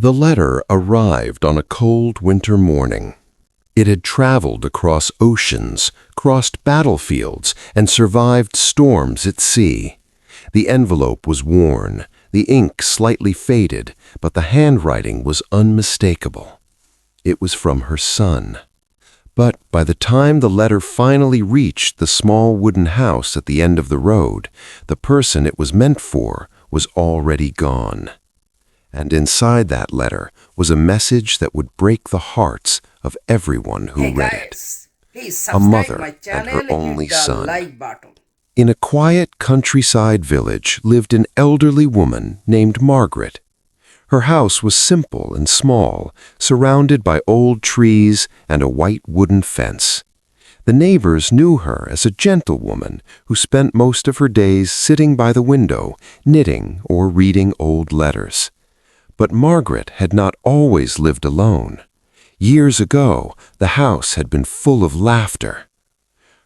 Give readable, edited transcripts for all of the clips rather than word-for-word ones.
The letter arrived on a cold winter morning. It had traveled across oceans, crossed battlefields, and survived storms at sea. The envelope was worn, the ink slightly faded, but the handwriting was unmistakable. It was from her son. But by the time the letter finally reached the small wooden house at the end of the road, the person it was meant for was already gone. And inside that letter was a message that would break the hearts of everyone who read it. A mother and her only son. In a quiet countryside village lived an elderly woman named Margaret. Her house was simple and small, surrounded by old trees and a white wooden fence. The neighbors knew her as a gentle woman who spent most of her days sitting by the window, knitting or reading old letters. But Margaret had not always lived alone. Years ago, the house had been full of laughter.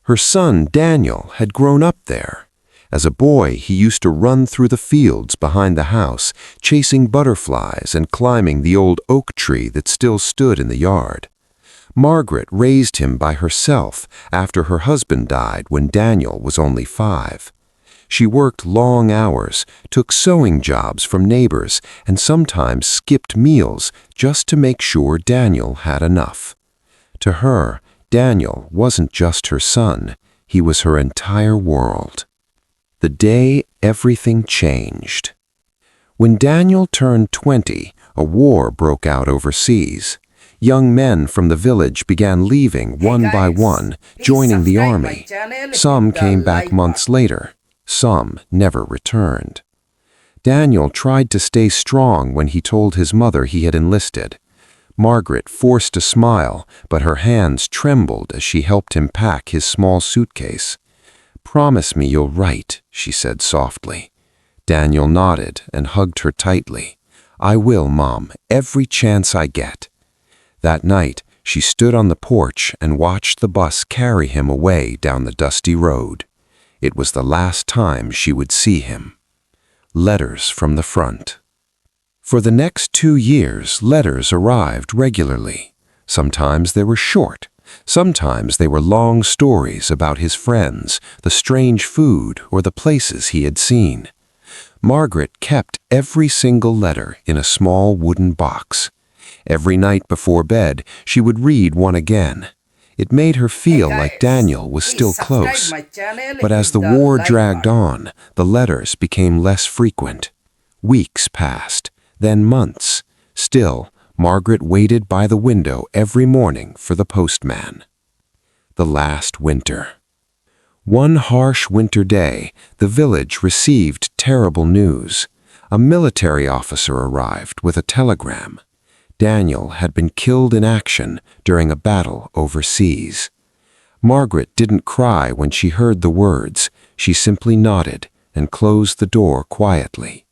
Her son, Daniel, had grown up there. As a boy, he used to run through the fields behind the house, chasing butterflies and climbing the old oak tree that still stood in the yard. Margaret raised him by herself after her husband died when Daniel was only 5. She worked long hours, took sewing jobs from neighbors, and sometimes skipped meals just to make sure Daniel had enough. To her, Daniel wasn't just her son, he was her entire world. The day everything changed. When Daniel turned 20, a war broke out overseas. Young men from the village began leaving one by one, joining the army. Some came back months later. Some never returned. Daniel tried to stay strong when he told his mother he had enlisted. Margaret forced a smile, but her hands trembled as she helped him pack his small suitcase. "Promise me you'll write," she said softly. Daniel nodded and hugged her tightly. "I will, Mom, every chance I get." That night, she stood on the porch and watched the bus carry him away down the dusty road. It was the last time she would see him. Letters from the front. For the next 2 years, letters arrived regularly. Sometimes they were short. Sometimes they were long stories about his friends, the strange food, or the places he had seen. Margaret kept every single letter in a small wooden box. Every night before bed, she would read one again. It made her feel like Daniel was still close. But as the war dragged on, the letters became less frequent. Weeks passed, then months. Still, Margaret waited by the window every morning for the postman. The last winter. One harsh winter day, the village received terrible news. A military officer arrived with a telegram. Daniel had been killed in action during a battle overseas. Margaret didn't cry when she heard the words. She simply nodded and closed the door quietly.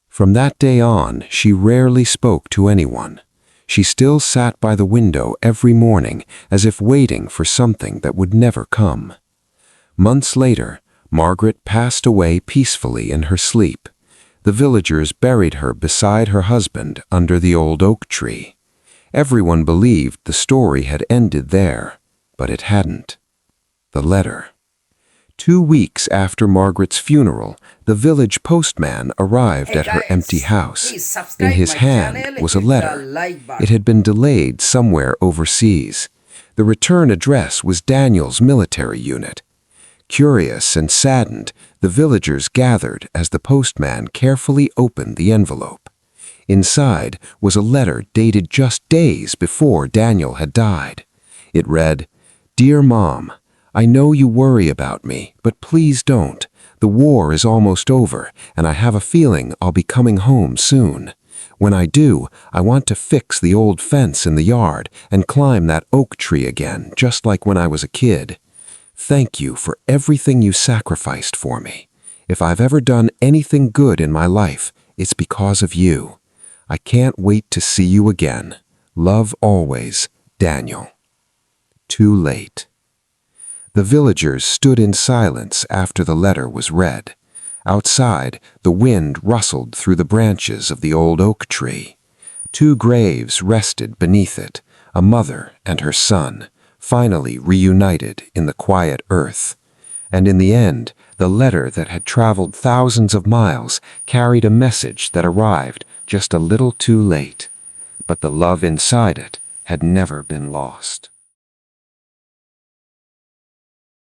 From that day on, she rarely spoke to anyone. She still sat by the window every morning as if waiting for something that would never come. Months later, Margaret passed away peacefully in her sleep. The villagers buried her beside her husband under the old oak tree. Everyone believed the story had ended there, but it hadn't. The letter. 2 weeks after Margaret's funeral, the village postman arrived at her empty house. In his hand was a letter. It had been delayed somewhere overseas. The return address was Daniel's military unit. Curious and saddened, the villagers gathered as the postman carefully opened the envelope. Inside was a letter dated just days before Daniel had died. It read, "Dear Mom, I know you worry about me, but please don't. The war is almost over, and I have a feeling I'll be coming home soon. When I do, I want to fix the old fence in the yard and climb that oak tree again, just like when I was a kid. Thank you for everything you sacrificed for me. If I've ever done anything good in my life, it's because of you. I can't wait to see you again. Love always, Daniel." Too late. The villagers stood in silence after the letter was read. Outside, the wind rustled through the branches of the old oak tree. 2 graves rested beneath it, a mother and her son, finally reunited in the quiet earth. And in the end, the letter that had traveled thousands of miles carried a message that arrived just a little too late. But the love inside it had never been lost.